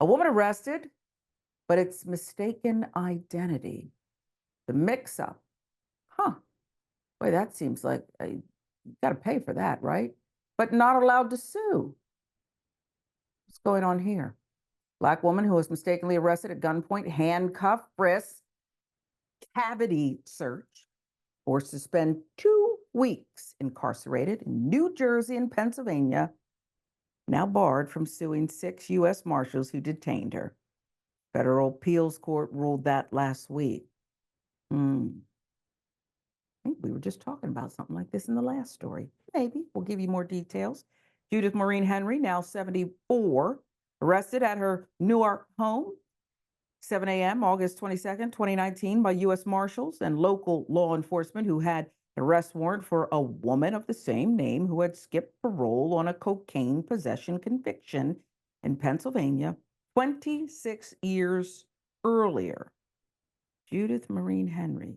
A woman arrested, but it's mistaken identity. The mix-up. Huh. Boy, that seems like you got to pay for that, right? But not allowed to sue. What's going on here? Black woman who was mistakenly arrested at gunpoint, handcuffed, frisked, cavity search, or to spend 2 weeks incarcerated in New Jersey and Pennsylvania, now barred from suing 6 U.S. Marshals who detained her. Federal appeals court ruled that last week. I think we were just talking about something like this in the last story. Maybe. We'll give you more details. Judith Maureen Henry, now 74, arrested at her Newark home, 7 a.m., August 22nd, 2019, by U.S. Marshals and local law enforcement who had an arrest warrant for a woman of the same name who had skipped parole on a cocaine possession conviction in Pennsylvania 26 years earlier. Judith Maureen Henry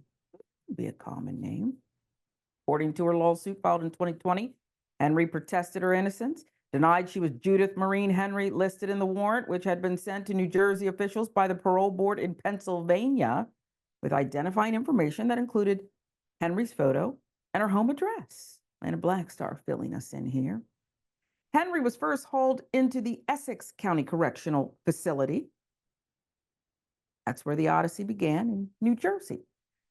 would be a common name. According to her lawsuit filed in 2020, Henry protested her innocence, denied she was Judith Maureen Henry listed in the warrant, which had been sent to New Jersey officials by the parole board in Pennsylvania with identifying information that included Henry's photo and her home address. And a black star filling us in here. Henry was first hauled into the Essex County Correctional Facility. That's where the odyssey began, in New Jersey.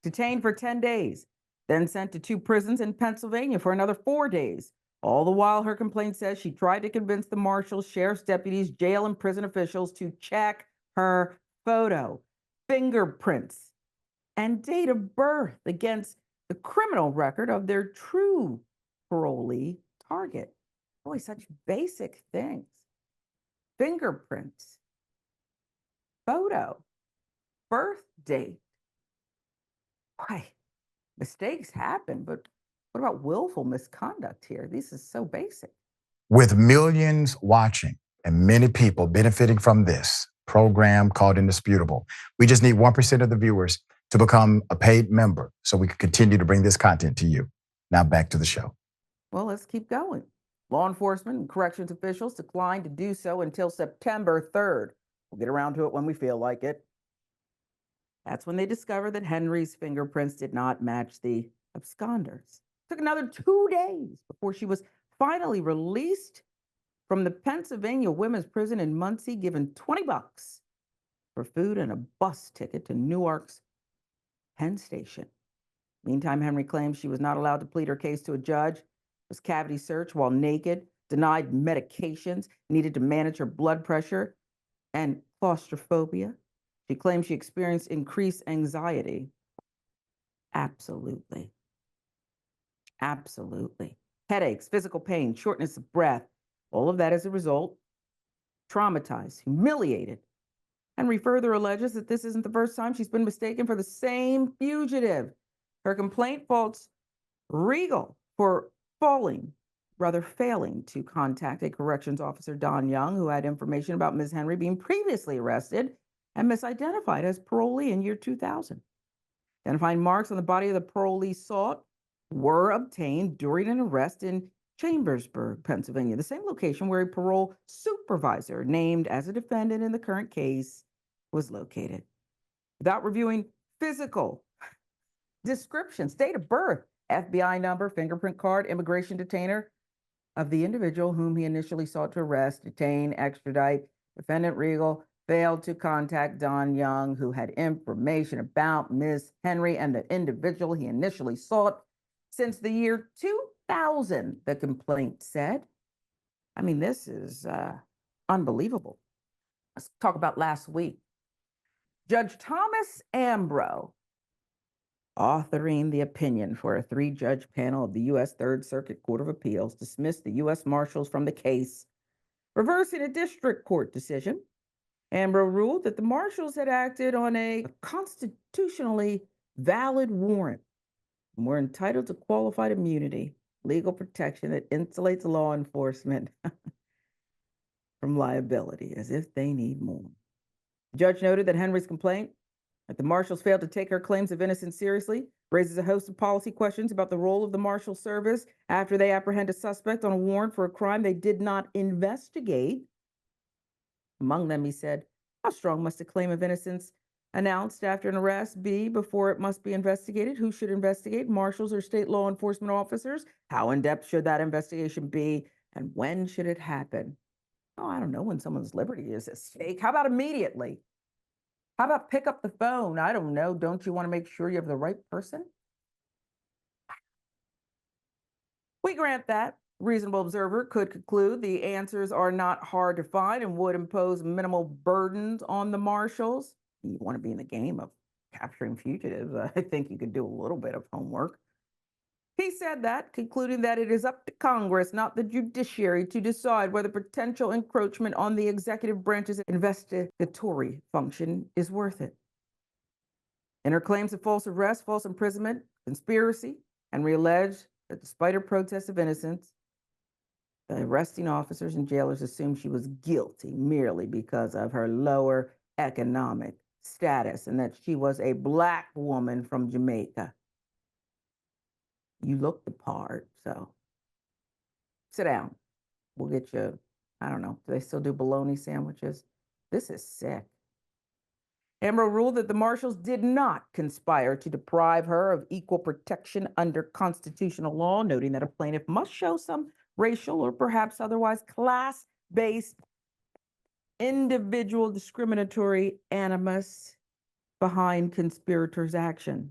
Detained for 10 days, then sent to 2 prisons in Pennsylvania for another 4 days. All the while, her complaint says she tried to convince the marshals, sheriff's deputies, jail and prison officials to check her photo, fingerprints, and date of birth against the criminal record of their true parolee target. Boy, such basic things. Fingerprints, photo, birth date. Why? Mistakes happen, but what about willful misconduct here? This is so basic. With millions watching and many people benefiting from this program called Indisputable, we just need 1% of the viewers to become a paid member so we can continue to bring this content to you. Now back to the show. Well, let's keep going. Law enforcement and corrections officials declined to do so until September 3rd. We'll get around to it when we feel like it. That's when they discovered that Henry's fingerprints did not match the absconders. It took another 2 days before she was finally released from the Pennsylvania Women's Prison in Muncie, given $20 for food and a bus ticket to Newark's Penn Station. Meantime, Henry claims she was not allowed to plead her case to a judge, was cavity searched while naked, denied medications, needed to manage her blood pressure and claustrophobia. She claims she experienced increased anxiety. Absolutely. Absolutely. Headaches, physical pain, shortness of breath, all of that as a result. Traumatized, humiliated. Henry further alleges that this isn't the first time she's been mistaken for the same fugitive. Her complaint faults Regal for failing to contact a corrections officer, Don Young, who had information about Ms. Henry being previously arrested and misidentified as parolee in year 2000. Identifying marks on the body of the parolee sought were obtained during an arrest in Chambersburg, Pennsylvania, the same location where a parole supervisor named as a defendant in the current case was located. Without reviewing physical descriptions, date of birth, FBI number, fingerprint card, immigration detainer of the individual whom he initially sought to arrest, detain, extradite, defendant Regal failed to contact Don Young, who had information about Ms. Henry and the individual he initially sought since the year 2000, the complaint said. I mean, this is unbelievable. Let's talk about last week. Judge Thomas Ambrose, authoring the opinion for a 3-judge panel of the U.S. Third Circuit Court of Appeals, dismissed the U.S. Marshals from the case, reversing a district court decision. Ambrose ruled that the Marshals had acted on a constitutionally valid warrant and were entitled to qualified immunity, legal protection that insulates law enforcement from liability, as if they need more. The judge noted that Henry's complaint that the Marshals failed to take her claims of innocence seriously raises a host of policy questions about the role of the Marshal Service after they apprehend a suspect on a warrant for a crime they did not investigate. Among them, he said, how strong must a claim of innocence announced after an arrest be before it must be investigated? Who should investigate? Marshals or state law enforcement officers? How in depth should that investigation be? And when should it happen? Oh, I don't know, when someone's liberty is at stake. How about immediately? How about pick up the phone? I don't know. Don't you want to make sure you have the right person? We grant that. Reasonable observer could conclude the answers are not hard to find and would impose minimal burdens on the marshals. You want to be in the game of capturing fugitives. I think you could do a little bit of homework. He said that, concluding that it is up to Congress, not the judiciary, to decide whether potential encroachment on the executive branch's investigatory function is worth it. In her claims of false arrest, false imprisonment, conspiracy, and realleged that despite her protest of innocence, the arresting officers and jailers assumed she was guilty merely because of her lower economic status and that she was a Black woman from Jamaica. You look the part, so sit down. We'll get you, I don't know, do they still do bologna sandwiches? This is sick. Ambrose ruled that the marshals did not conspire to deprive her of equal protection under constitutional law, noting that a plaintiff must show some racial or perhaps otherwise class-based individual discriminatory animus behind conspirators' action.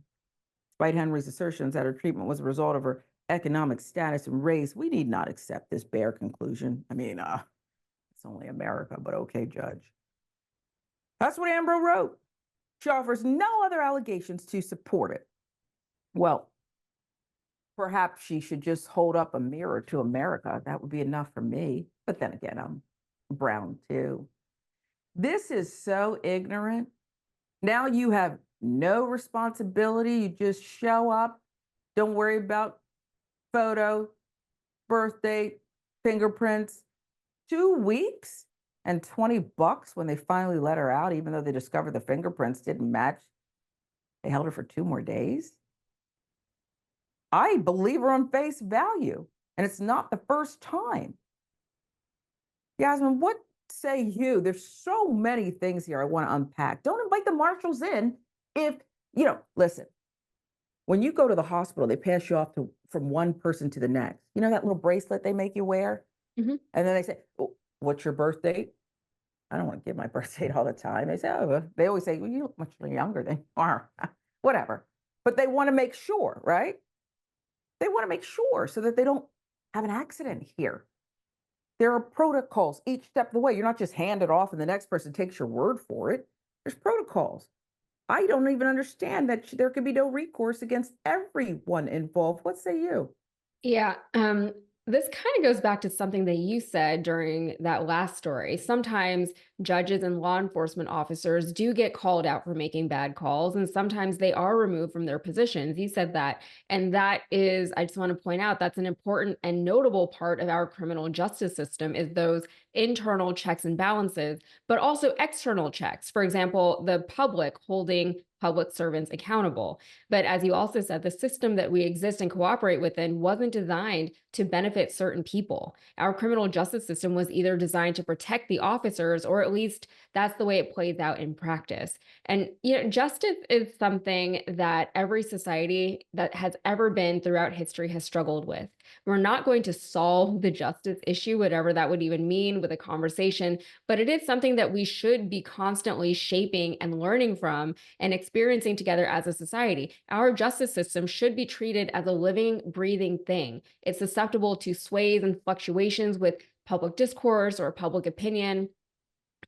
Despite Henry's assertions that her treatment was a result of her economic status and race, we need not accept this bare conclusion. I mean, it's only America, but okay, Judge. That's what Ambrose wrote. She offers no other allegations to support it. Well, perhaps she should just hold up a mirror to America. That would be enough for me. But then again, I'm brown too. This is so ignorant. Now you have no responsibility. You just show up. Don't worry about photo, birth date, fingerprints. 2 weeks and $20 when they finally let her out, even though they discovered the fingerprints didn't match. They held her for 2 more days. I believe her on face value, and it's not the first time. Yasmin, what say you? There's so many things here I want to unpack. Don't invite the marshals in if, listen, when you go to the hospital, they pass you off from one person to the next. You know that little bracelet they make you wear? Mm-hmm. And then they say, oh, what's your birth date? I don't want to give my birth date all the time. They say, oh, they always say, well, you look much younger than you are. Whatever. But they want to make sure, right? They want to make sure so that they don't have an accident here. There are protocols each step of the way. You're not just handed off and the next person takes your word for it. There's protocols. I don't even understand that there could be no recourse against everyone involved. What say you? Yeah, this kind of goes back to something that you said during that last story. Sometimes judges and law enforcement officers do get called out for making bad calls, and sometimes they are removed from their positions. You said that. And that is, I just want to point out, that's an important and notable part of our criminal justice system is those internal checks and balances, but also external checks. For example, the public holding public servants accountable. But as you also said, the system that we exist and cooperate within wasn't designed to benefit certain people. Our criminal justice system was either designed to protect the officers, or at least that's the way it plays out in practice. And justice is something that every society that has ever been throughout history has struggled with. We're not going to solve the justice issue, whatever that would even mean, with a conversation, but it is something that we should be constantly shaping and learning from and experiencing together as a society. Our justice system should be treated as a living, breathing thing. It's susceptible to sways and fluctuations with public discourse or public opinion.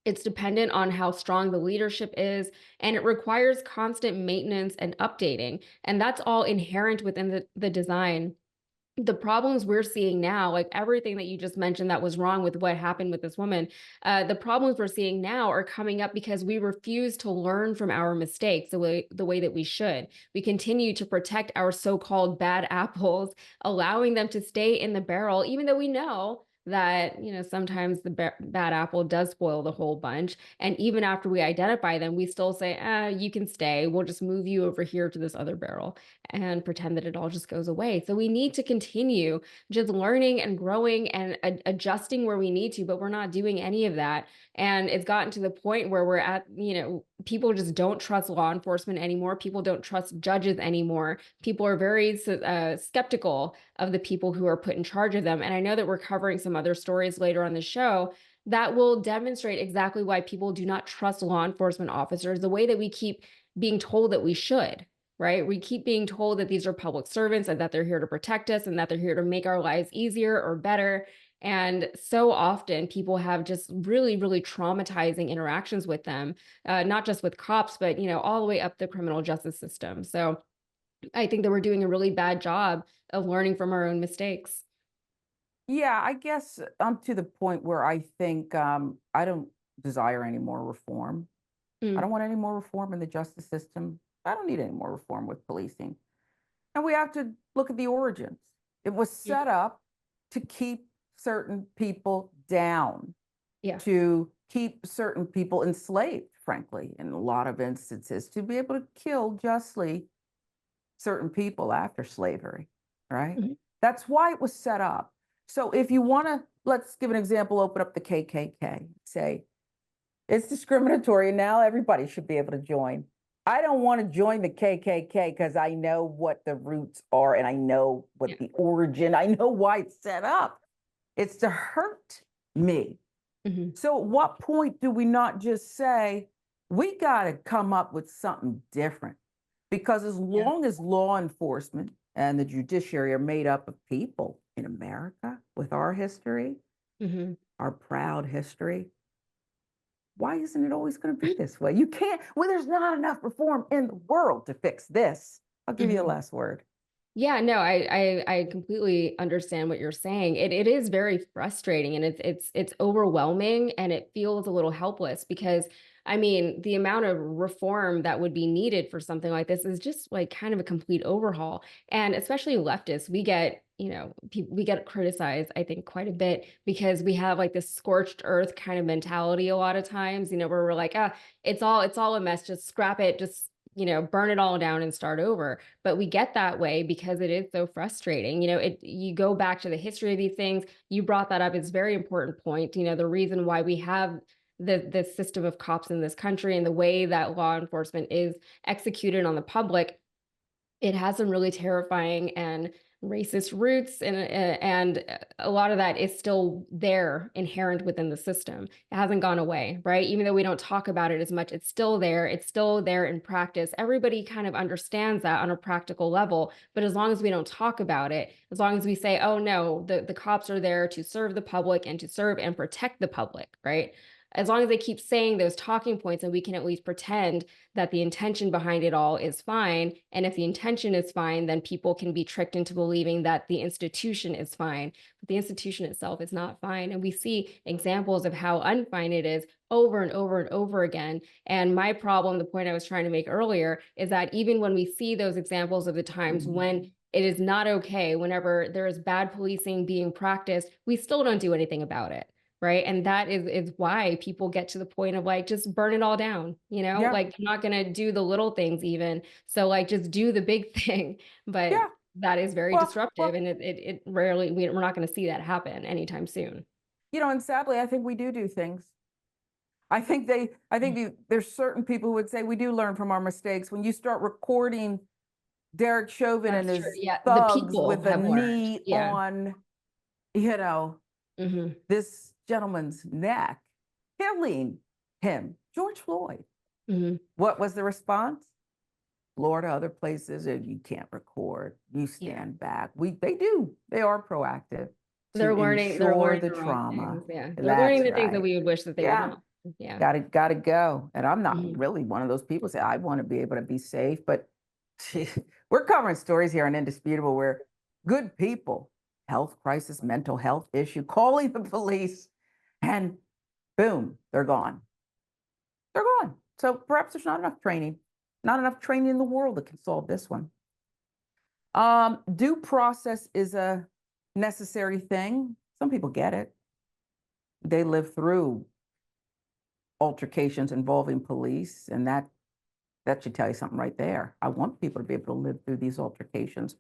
It's dependent on how strong the leadership is, and it requires constant maintenance and updating. And that's all inherent within the design. The problems we're seeing now, like everything that you just mentioned that was wrong with what happened with this woman, the problems we're seeing now are coming up because we refuse to learn from our mistakes the way that we should. We continue to protect our so-called bad apples, allowing them to stay in the barrel, even though we know that, sometimes the bad apple does spoil the whole bunch. And even after we identify them, we still say, you can stay. We'll just move you over here to this other barrel and pretend that it all just goes away. So we need to continue just learning and growing and adjusting where we need to, but we're not doing any of that. And it's gotten to the point where we're at, people just don't trust law enforcement anymore. People don't trust judges anymore. People are very skeptical of the people who are put in charge of them. And I know that we're covering some other stories later on the show that will demonstrate exactly why people do not trust law enforcement officers the way that we keep being told that we should. Right? We keep being told that these are public servants and that they're here to protect us and that they're here to make our lives easier or better. And so often people have just really, really traumatizing interactions with them, not just with cops, but, all the way up the criminal justice system. So I think that we're doing a really bad job of learning from our own mistakes. Yeah, I guess I'm to the point where I think I don't desire any more reform. I Mm, don't want any more reform in the justice system. I don't need any more reform with policing. And we have to look at the origins. It was mm, set up to keep certain people down, yeah. to keep certain people enslaved, frankly, in a lot of instances, to be able to kill justly certain people after slavery, right? Mhm. That's why it was set up. So if you want to, let's give an example, open up the KKK, say it's discriminatory and now everybody should be able to join. I don't want to join the KKK because I know what the roots are and I know what Yeah. the origin, I know why it's set up. It's to hurt me. Mhm. So at what point do we not just say, we got to come up with something different? Because as Yeah. long as law enforcement and the judiciary are made up of people in America with our history, Mhm. our proud history, why isn't it always going to be this way? You can't, well, there's not enough reform in the world to fix this. I'll give you the Mhm. last word. Yeah, no, I completely understand what you're saying. It is very frustrating and it's overwhelming and it feels a little helpless because I mean, the amount of reform that would be needed for something like this is just like kind of a complete overhaul. And especially leftists, we get, we get criticized, I think, quite a bit because we have like this scorched earth kind of mentality a lot of times, where we're like, it's all a mess, just scrap it, just burn it all down and start over. But we get that way because it is so frustrating. You go back to the history of these things. You brought that up. It's a very important point. The reason why we have the system of cops in this country and the way that law enforcement is executed on the public, it has some really terrifying and racist roots, and a lot of that is still there inherent within the system. It hasn't gone away, right? Even though we don't talk about it as much, it's still there. It's still there in practice. Everybody kind of understands that on a practical level, but as long as we don't talk about it, as long as we say, oh no, the cops are there to serve the public and to serve and protect the public, right? As long as they keep saying those talking points and we can at least pretend that the intention behind it all is fine. And if the intention is fine, then people can be tricked into believing that the institution is fine. But the institution itself is not fine. And we see examples of how unfine it is over and over and over again. And my problem, the point I was trying to make earlier, is that even when we see those examples of the times when it is not okay, whenever there is bad policing being practiced, we still don't do anything about it. Right. And that is why people get to the point of like, just burn it all down, Yeah, like you're not going to do the little things even. So like, just do the big thing. But yeah. that is very disruptive. Well, And it rarely, we're not going to see that happen anytime soon. and sadly, I think we do things. I think there's certain people who would say we do learn from our mistakes. When you start recording Derek Chauvin and That's true. his Yeah. The thugs people with a have learned. knee Yeah. on, Hmm. this gentleman's neck, killing him, George Floyd. Hmm. What was the response? Florida, other places, you can't record. You Yeah. stand back. They are proactive to They're ensure learning the the right trauma. things. Yeah. They're learning That's the things that right. we would wish that they would Yeah. not. Yeah. Gotta go. And I'm not Hmm. really one of those people say I want to be able to be safe, but we're covering stories here on Indisputable where good people, health crisis, mental health issue, calling the police, and boom, they're gone. They're gone. So perhaps there's not enough training in the world that can solve this one. Due process is a necessary thing. Some people get it. They live through altercations involving police, and that should tell you something right there. I want people to be able to live through these altercations